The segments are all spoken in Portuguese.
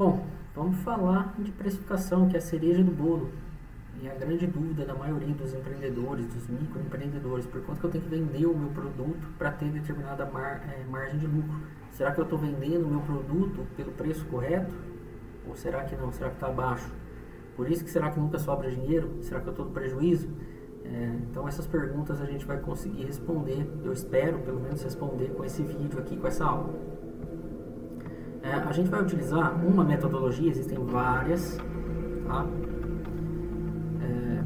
Bom, vamos falar de precificação, que é a cereja do bolo. E a grande dúvida da maioria dos empreendedores, dos microempreendedores, por quanto que eu tenho que vender o meu produto para ter determinada margem de lucro. Será que eu estou vendendo o meu produto pelo preço correto? Ou será que não? Será que está abaixo? Por isso que será que nunca sobra dinheiro? Será que eu estou no prejuízo? Então essas perguntas a gente vai conseguir responder, eu espero pelo menos responder com esse vídeo aqui, com essa aula. A gente vai utilizar uma metodologia, existem várias, tá?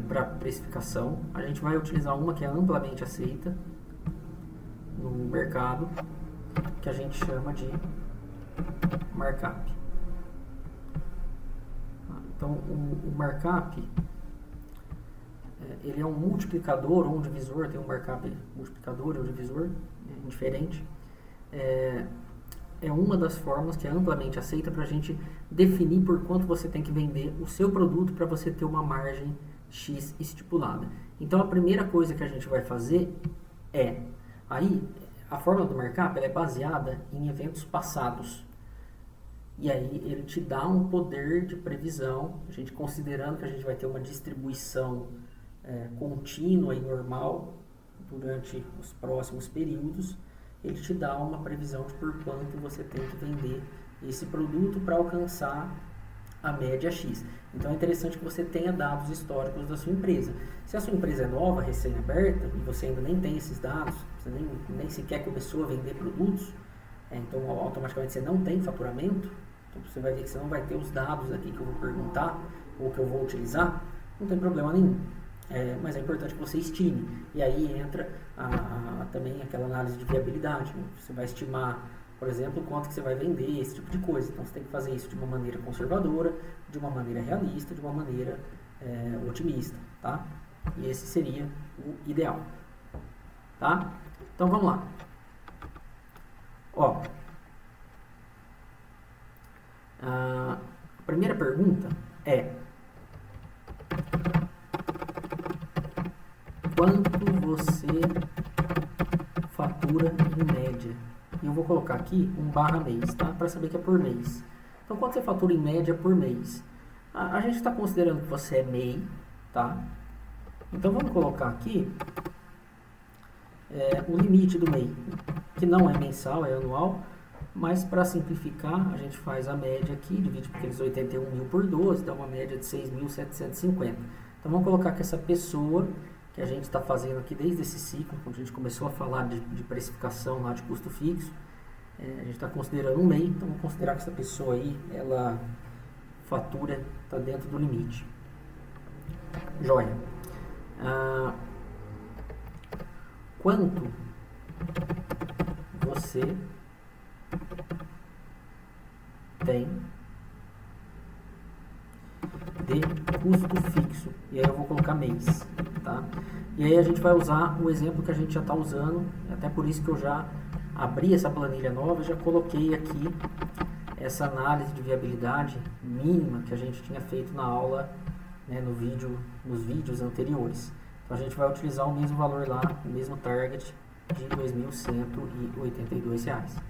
Para precificação. A gente vai utilizar uma que é amplamente aceita no mercado, que a gente chama de markup. Então, o markup, ele é um multiplicador ou um divisor, tem um markup multiplicador ou divisor, diferente. É uma das formas que é amplamente aceita para a gente definir por quanto você tem que vender o seu produto para você ter uma margem X estipulada. Então, a primeira coisa que a gente vai fazer aí, a fórmula do markup ela é baseada em eventos passados. E aí, ele te dá um poder de previsão, a gente considerando que a gente vai ter uma distribuição contínua e normal durante os próximos períodos, ele te dá uma previsão de por quanto você tem que vender esse produto para alcançar a média X. Então é interessante que você tenha dados históricos da sua empresa. Se a sua empresa é nova, recém-aberta, e você ainda nem tem esses dados, você nem sequer começou a vender produtos, então automaticamente você não tem faturamento, então você vai ver que você não vai ter os dados aqui que eu vou perguntar, ou que eu vou utilizar, não tem problema nenhum. Mas é importante que você estime. E aí entra também aquela análise de viabilidade. Né? Você vai estimar, por exemplo, quanto que você vai vender, esse tipo de coisa. Então você tem que fazer isso de uma maneira conservadora, de uma maneira realista, de uma maneira otimista. Tá? E esse seria o ideal. Tá? Então vamos lá. A primeira pergunta é: quanto você fatura em média? E eu vou colocar aqui mês, tá? Para saber que é por mês. Então, quanto você fatura em média por mês? A gente está considerando que você é MEI, tá? Então, vamos colocar aqui o limite do MEI, que não é mensal, é anual, mas para simplificar, a gente faz a média aqui, divide por aqueles 81 mil por 12, dá uma média de 6.750. Então, vamos colocar que essa pessoa que a gente está fazendo aqui desde esse ciclo, quando a gente começou a falar de precificação lá de custo fixo, a gente está considerando um MEI, então vamos considerar que essa pessoa aí, ela fatura, está dentro do limite. Joia. Quanto você tem de custo fixo? E aí eu vou colocar mês, tá? E aí a gente vai usar o exemplo que a gente já está usando, até por isso que eu já abri essa planilha nova e já coloquei aqui essa análise de viabilidade mínima que a gente tinha feito na aula, né, nos vídeos anteriores. Então a gente vai utilizar o mesmo valor lá, o mesmo target de R$ 2.182.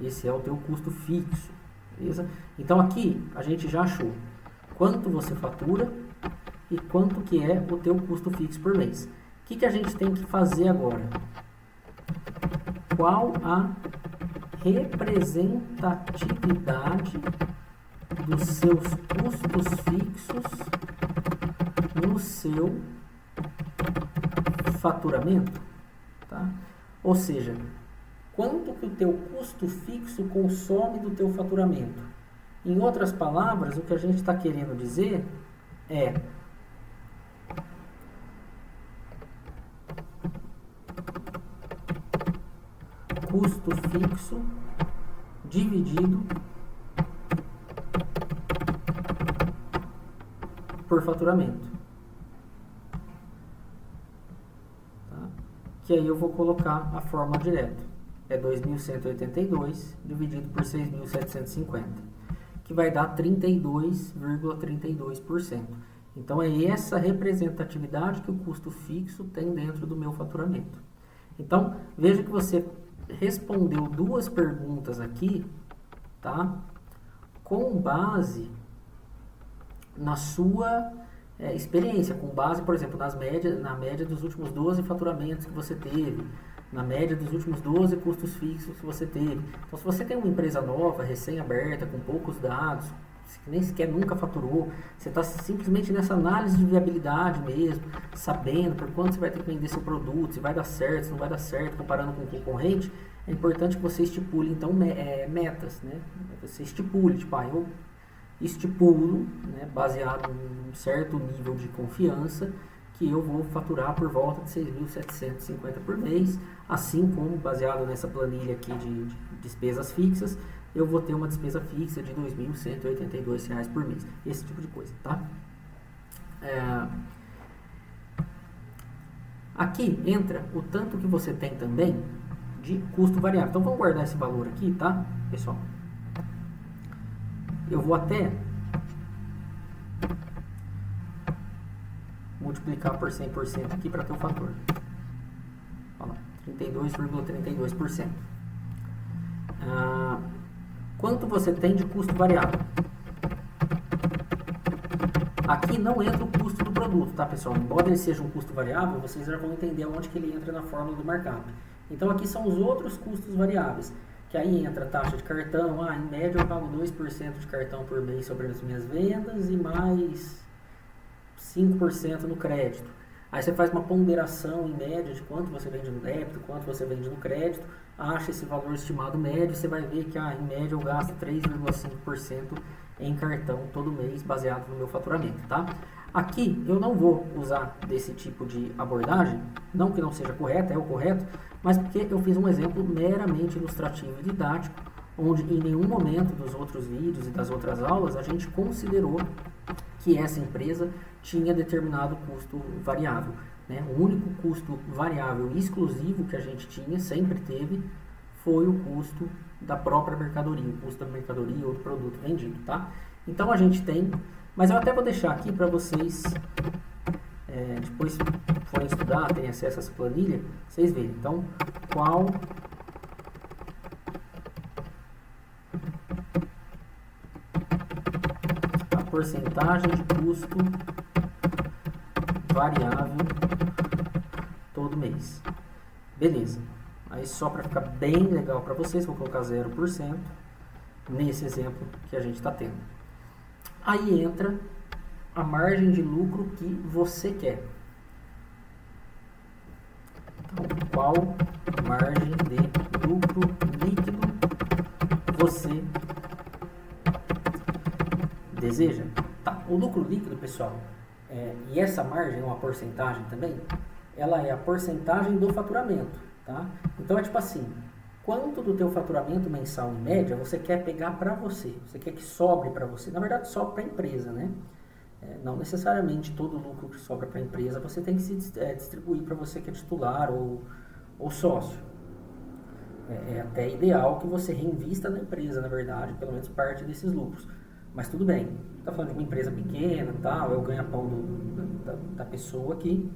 Esse é o teu custo fixo, beleza? Então aqui a gente já achou quanto você fatura e quanto que é o teu custo fixo por mês. O que a gente tem que fazer agora? Qual a representatividade dos seus custos fixos no seu faturamento? Tá? Ou seja, quanto que o teu custo fixo consome do teu faturamento? Em outras palavras, o que a gente está querendo dizer é custo fixo dividido por faturamento. Tá? Que aí eu vou colocar a fórmula direto. É 2.182 dividido por 6.750, que vai dar 32,32%. Então é essa representatividade que o custo fixo tem dentro do meu faturamento. Então, veja que você respondeu duas perguntas aqui, tá? com base na sua experiência, com base, por exemplo, na média dos últimos 12 faturamentos que você teve, na média dos últimos 12 custos fixos que você teve. Então, se você tem uma empresa nova, recém-aberta, com poucos dados, que nem sequer nunca faturou, você está simplesmente nessa análise de viabilidade mesmo, sabendo por quanto você vai ter que vender seu produto, se vai dar certo, se não vai dar certo, comparando com o concorrente, é importante que você estipule, então, metas, né? Você estipule, tipo, eu estipulo, né, baseado em um certo nível de confiança, que eu vou faturar por volta de 6.750 por mês, assim como, baseado nessa planilha aqui de despesas fixas, eu vou ter uma despesa fixa de R$ 2.182 por mês. Esse tipo de coisa, tá? Aqui entra o tanto que você tem também de custo variável. Então, vamos guardar esse valor aqui, tá, pessoal? Eu vou até multiplicar por 100% aqui para ter o fator. Olha lá, 32,32%. Quanto você tem de custo variável? Aqui não entra o custo do produto, tá, pessoal? Embora ele seja um custo variável, vocês já vão entender onde que ele entra na fórmula do markup. Então, aqui são os outros custos variáveis, que aí entra a taxa de cartão. Em média eu pago 2% de cartão por mês sobre as minhas vendas e mais 5% no crédito. Aí você faz uma ponderação em média de quanto você vende no débito, quanto você vende no crédito, acha esse valor estimado médio, você vai ver que em média eu gasto 3,5% em cartão todo mês, baseado no meu faturamento, tá? Aqui eu não vou usar desse tipo de abordagem, não que não seja correto, é o correto, mas porque eu fiz um exemplo meramente ilustrativo e didático, onde em nenhum momento dos outros vídeos e das outras aulas a gente considerou que essa empresa tinha determinado custo variável, né? O único custo variável exclusivo que a gente tinha, sempre teve, foi o custo da própria mercadoria, o custo da mercadoria ou do produto vendido, tá? Então a gente tem, mas eu até vou deixar aqui para vocês, depois forem estudar, terem acesso a essa planilha, vocês verem. Então, qual a porcentagem de custo variável todo mês? Beleza. Aí só para ficar bem legal para vocês, vou colocar 0% nesse exemplo que a gente está tendo. Aí entra a margem de lucro que você quer. Então, qual margem de lucro líquido você deseja? Tá, o lucro líquido, pessoal, e essa margem, uma porcentagem também, ela é a porcentagem do faturamento. Tá? Então é tipo assim, quanto do teu faturamento mensal em média você quer pegar para você? Você quer que sobre para você? Na verdade, sobra para a empresa, né? Não necessariamente todo o lucro que sobra para a empresa você tem que se distribuir para você que é titular ou sócio. É até ideal que você reinvista na empresa, na verdade, pelo menos parte desses lucros. Mas tudo bem, está falando de uma empresa pequena, tal, é o ganha-pão da pessoa aqui.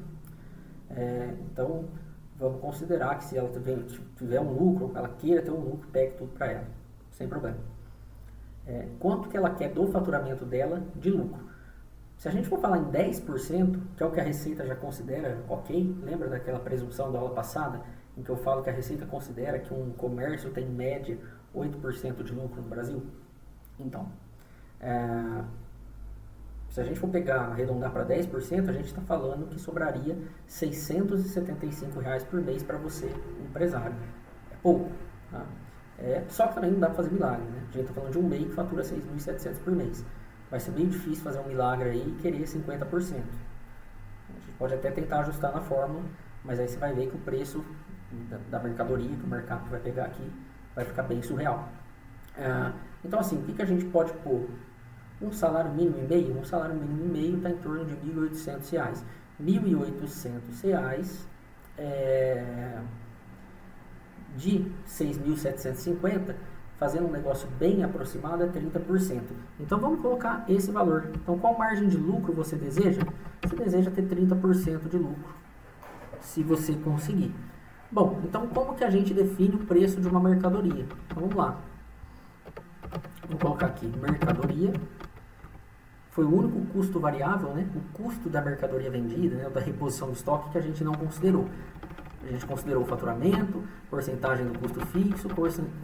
Então, vamos considerar que se ela tiver um lucro, ela queira ter um lucro, pegue tudo para ela, sem problema. Quanto que ela quer do faturamento dela de lucro? Se a gente for falar em 10%, que é o que a Receita já considera ok, lembra daquela presunção da aula passada, em que eu falo que a Receita considera que um comércio tem em média 8% de lucro no Brasil? Então, se a gente for arredondar para 10%, a gente está falando que sobraria R$ 675 por mês para você, empresário. É pouco, tá? Só que também não dá para fazer milagre, né? A gente está falando de um MEI que fatura 6.700 por mês. Vai ser meio difícil fazer um milagre aí e querer 50%. A gente pode até tentar ajustar na fórmula, mas aí você vai ver que o preço da mercadoria que o mercado vai pegar aqui vai ficar bem surreal. Então assim, o que a gente pode pôr? Um salário mínimo e meio? Um salário mínimo e meio está em torno de R$ 1.800. R$ 1.800 de 6.750, fazendo um negócio bem aproximado, é 30%. Então vamos colocar esse valor. Então qual margem de lucro você deseja? Você deseja ter 30% de lucro, se você conseguir. Bom, então como que a gente define o preço de uma mercadoria? Então vamos lá. vou colocar aqui mercadoria, foi o único custo variável, né? O custo da mercadoria vendida, né? Da reposição do estoque que a gente não considerou. A gente considerou o faturamento, porcentagem do custo fixo,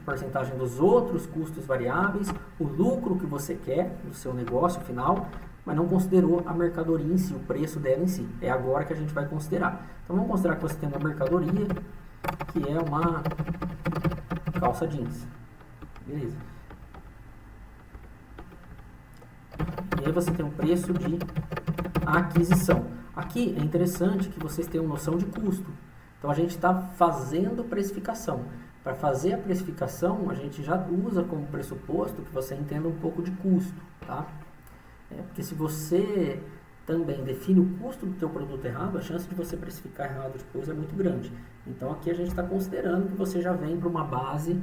porcentagem dos outros custos variáveis, o lucro que você quer do seu negócio final, mas não considerou a mercadoria em si, o preço dela em si. É agora que a gente vai considerar. Então vamos considerar que você tem uma mercadoria que é uma calça jeans. Beleza. E aí você tem um preço de aquisição. Aqui é interessante que vocês tenham noção de custo. Então a gente está fazendo precificação. Para fazer a precificação, a gente já usa como pressuposto que você entenda um pouco de custo, tá? Porque se você também define o custo do teu produto errado, a chance de você precificar errado depois é muito grande. Então aqui a gente está considerando que você já vem para uma base,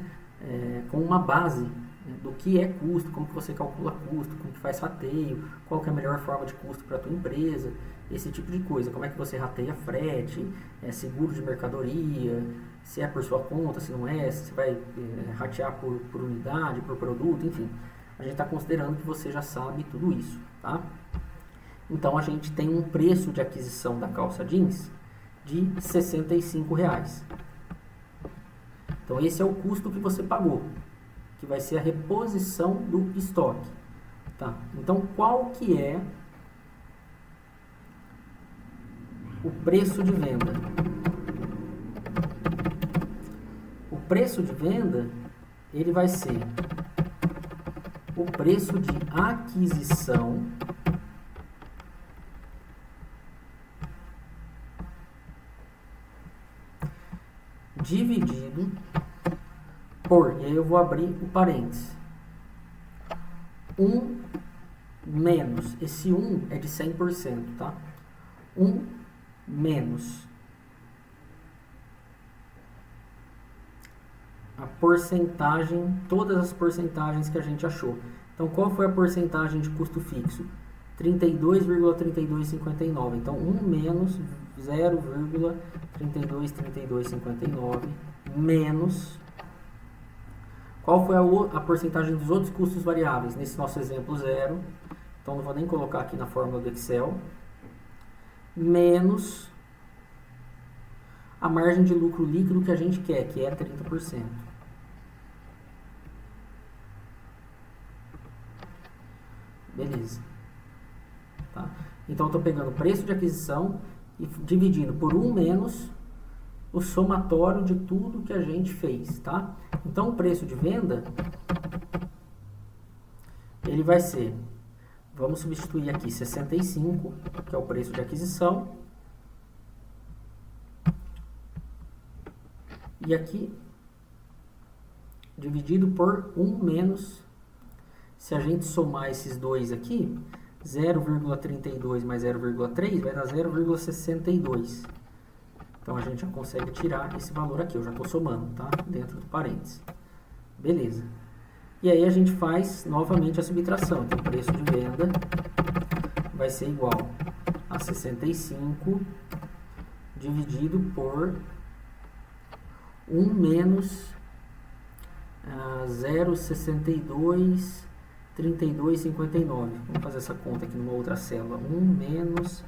com uma base do que é custo, como que você calcula custo, como que faz rateio, qual que é a melhor forma de custo para a tua empresa, esse tipo de coisa. Como é que você rateia frete, seguro de mercadoria, se é por sua conta, se não é, se você vai ratear por unidade, por produto, enfim. A gente está considerando que você já sabe tudo isso, tá? Então a gente tem um preço de aquisição da calça jeans de R$ 65. Então esse é o custo que você pagou, que vai ser a reposição do estoque, tá? Então qual que é o preço de venda? O preço de venda, ele vai ser o preço de aquisição dividido por, e aí eu vou abrir o parênteses, 1 menos, esse 1 é de 100%, tá? 1 menos a porcentagem, todas as porcentagens que a gente achou. Então, qual foi a porcentagem de custo fixo? 32,3259. Então, 1 menos 0,323259 menos... Qual foi a porcentagem dos outros custos variáveis? Nesse nosso exemplo, 0. Então, não vou nem colocar aqui na fórmula do Excel. Menos a margem de lucro líquido que a gente quer, que é 30%. Beleza. Tá? Então, eu estou pegando o preço de aquisição e dividindo por 1 menos o somatório de tudo que a gente fez, tá? Então, o preço de venda, ele vai ser, vamos substituir aqui 65, que é o preço de aquisição, e aqui, dividido por 1 menos, se a gente somar esses dois aqui, 0,32 mais 0,3 vai dar 0,62. Então, a gente já consegue tirar esse valor aqui. Eu já estou somando, tá? Dentro do parênteses. Beleza. E aí, a gente faz novamente a subtração. Então, o preço de venda vai ser igual a 65 dividido por 1 menos 0,62, 32,59. Vamos fazer essa conta aqui numa outra célula. 1 menos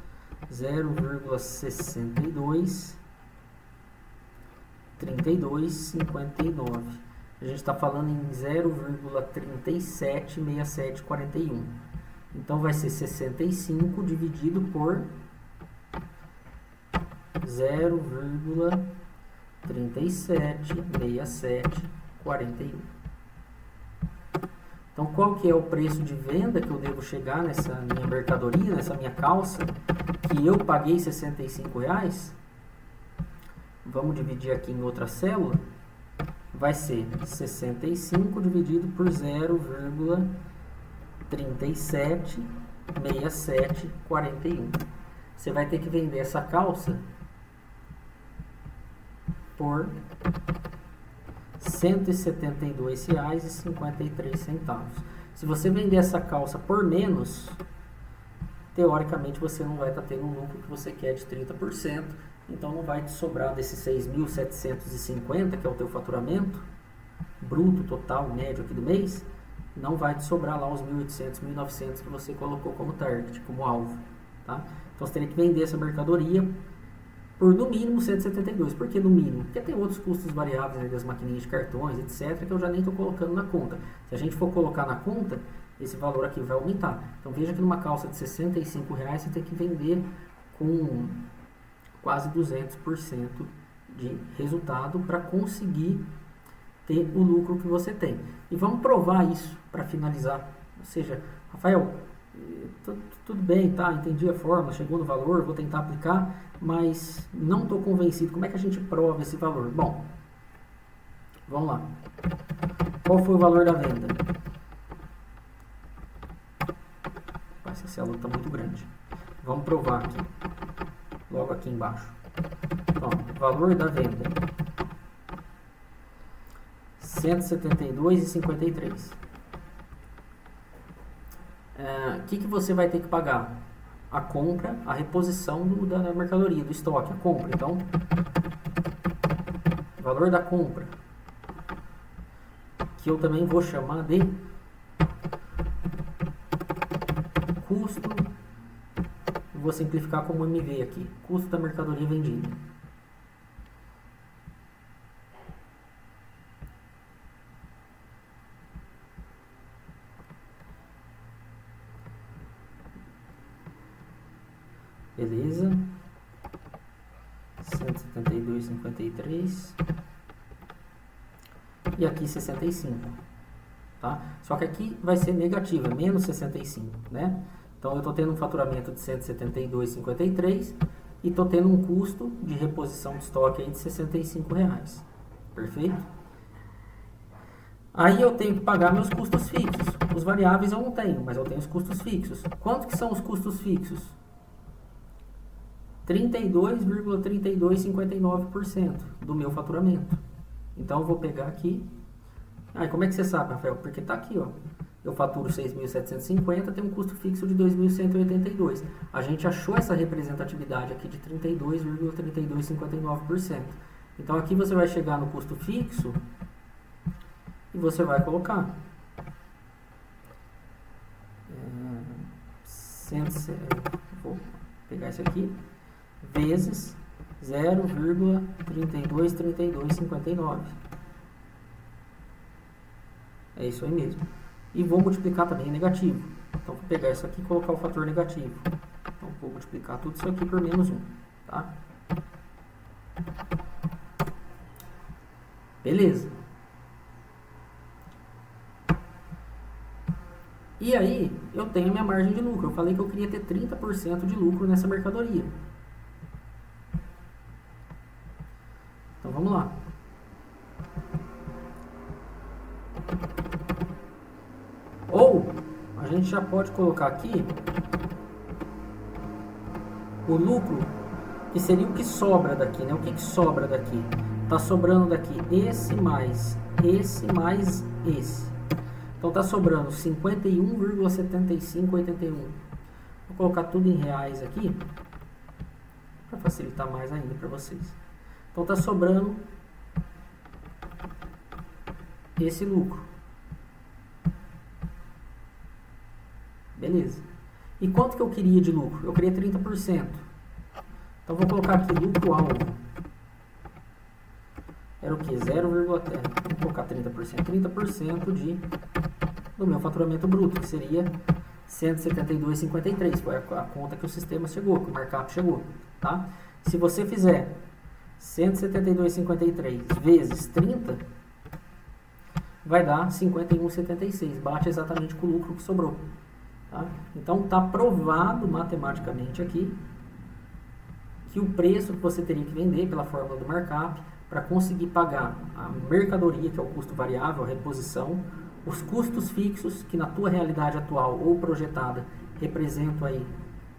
0,62, 32,59. A gente está falando em 0,376741. Então, vai ser 65 dividido por 0,376741. Então, qual que é o preço de venda que eu devo chegar nessa minha mercadoria, nessa minha calça, que eu paguei R$ 65? Vamos dividir aqui em outra célula. Vai ser 65 dividido por 0,376741. Você vai ter que vender essa calça por R$ 172,53. Se você vender essa calça por menos, teoricamente você não vai estar tendo um lucro que você quer de 30%, então não vai te sobrar desses 6.750, que é o teu faturamento bruto total médio aqui do mês, não vai te sobrar lá os 1.800, 1.900 que você colocou como target, como alvo, tá? Então você teria que vender essa mercadoria por no mínimo 172. Por que no mínimo? Porque tem outros custos variáveis aí das maquininhas de cartões, etc., que eu já nem estou colocando na conta. Se a gente for colocar na conta, esse valor aqui vai aumentar. Então veja que numa calça de R$65 você tem que vender com quase 200% de resultado para conseguir ter o lucro que você tem. E vamos provar isso para finalizar. Ou seja, Rafael, tudo bem, tá? Entendi a fórmula, chegou no valor, vou tentar aplicar, mas não estou convencido. Como é que a gente prova esse valor? Bom, vamos lá. Qual foi o valor da venda? Essa célula está muito grande. Vamos provar aqui. Logo aqui embaixo. Então, valor da venda. R$172,53. O que você vai ter que pagar? A compra, a reposição da mercadoria, do estoque, a compra. Então, valor da compra, que eu também vou chamar de custo, vou simplificar como MV aqui, custo da mercadoria vendida. Beleza. 172,53. E aqui 65. Tá? Só que aqui vai ser negativo, é menos 65, né? Então eu estou tendo um faturamento de 172,53 e estou tendo um custo de reposição de estoque aí de R$65. Perfeito? Aí eu tenho que pagar meus custos fixos. Os variáveis eu não tenho, mas eu tenho os custos fixos. Quanto que são os custos fixos? 32,3259% do meu faturamento. Então eu vou pegar aqui. Como é que você sabe, Rafael? Porque está aqui, ó. Eu faturo 6.750, tem um custo fixo de 2.182. A gente achou essa representatividade aqui de 32,3259%. Então aqui você vai chegar no custo fixo e você vai colocar vou pegar esse aqui, vezes 0,323259. É isso aí mesmo. E vou multiplicar também em negativo. Então, vou pegar isso aqui e colocar o fator negativo. Então, vou multiplicar tudo isso aqui por menos 1. Tá? Beleza. E aí, eu tenho minha margem de lucro. Eu falei que eu queria ter 30% de lucro nessa mercadoria. Então, vamos lá. Ou, a gente já pode colocar aqui o lucro, que seria o que sobra daqui, né? O que sobra daqui? Tá sobrando daqui esse mais esse mais esse. Então tá sobrando 51,7581. Vou colocar tudo em reais aqui, para facilitar mais ainda para vocês. Então tá sobrando esse lucro. Beleza. E quanto que eu queria de lucro? Eu queria 30%. Então vou colocar aqui lucro alvo. Era o que? 0, vou colocar 30%. 30% do meu faturamento bruto, que seria 172,53. Foi a conta que o sistema chegou, que o markup chegou. Tá? Se você fizer 172,53 vezes 30, vai dar 51,76. Bate exatamente com o lucro que sobrou. Tá? Então está provado matematicamente aqui que o preço que você teria que vender pela fórmula do markup para conseguir pagar a mercadoria, que é o custo variável, a reposição, os custos fixos, que na tua realidade atual ou projetada representam aí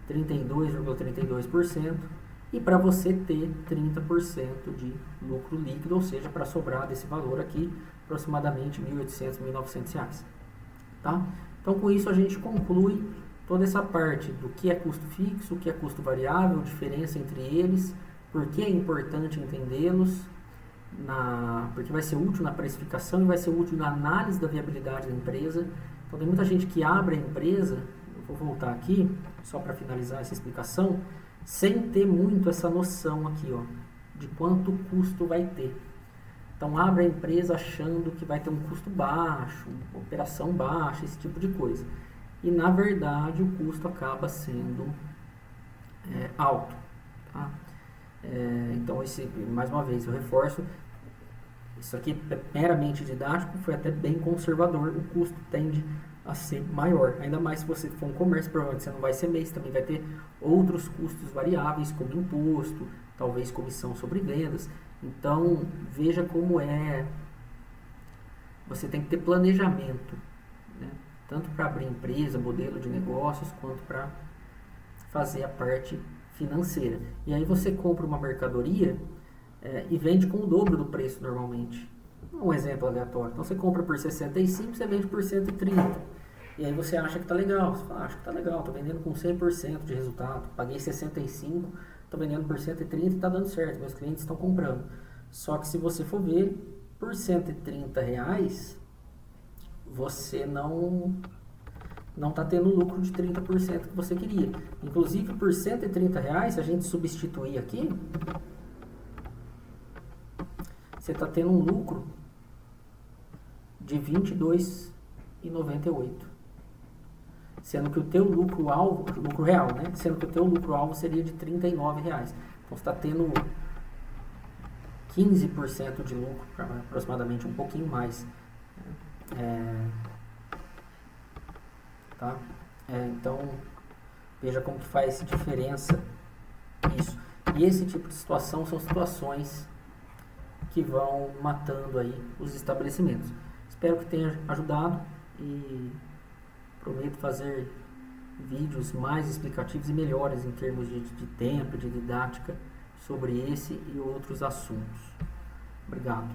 32,32%, e para você ter 30% de lucro líquido, ou seja, para sobrar desse valor aqui, aproximadamente R$ 1.800, R$ 1.900. Tá? Então, com isso, a gente conclui toda essa parte do que é custo fixo, o que é custo variável, diferença entre eles, por que é importante entendê-los porque vai ser útil na precificação e vai ser útil na análise da viabilidade da empresa. Então, tem muita gente que abre a empresa, eu vou voltar aqui, só para finalizar essa explicação, sem ter muito essa noção aqui, ó, de quanto custo vai ter. Então, abre a empresa achando que vai ter um custo baixo, operação baixa, esse tipo de coisa. E, na verdade, o custo acaba sendo alto. Tá? Então, mais uma vez, eu reforço, isso aqui é meramente didático, foi até bem conservador, o custo tende a ser maior, ainda mais se você for um comércio, provavelmente você não vai ser MEI, também vai ter outros custos variáveis, como imposto, talvez comissão sobre vendas. Então, veja como você tem que ter planejamento, né? Tanto para abrir empresa, modelo de negócios, quanto para fazer a parte financeira. E aí você compra uma mercadoria e vende com o dobro do preço normalmente. Um exemplo aleatório. Então você compra por 65, você vende por 130. E aí você acha que está legal. Você fala, acho que está legal, estou vendendo com 100% de resultado. Paguei 65, estou vendendo por 130 e está dando certo. Meus clientes estão comprando. Só que se você for ver, por R$130, você não está tendo o lucro de 30% que você queria. Inclusive, por R$130, se a gente substituir aqui, você está tendo um lucro de R$22,98. Sendo que o teu lucro-alvo, lucro real, né? Sendo que o teu lucro-alvo seria de R$39. Então, você está tendo 15% de lucro, aproximadamente um pouquinho mais. Tá? Então, veja como que faz diferença isso. E esse tipo de situação são situações que vão matando aí os estabelecimentos. Espero que tenha ajudado e prometo fazer vídeos mais explicativos e melhores em termos de tempo, de didática sobre esse e outros assuntos. Obrigado.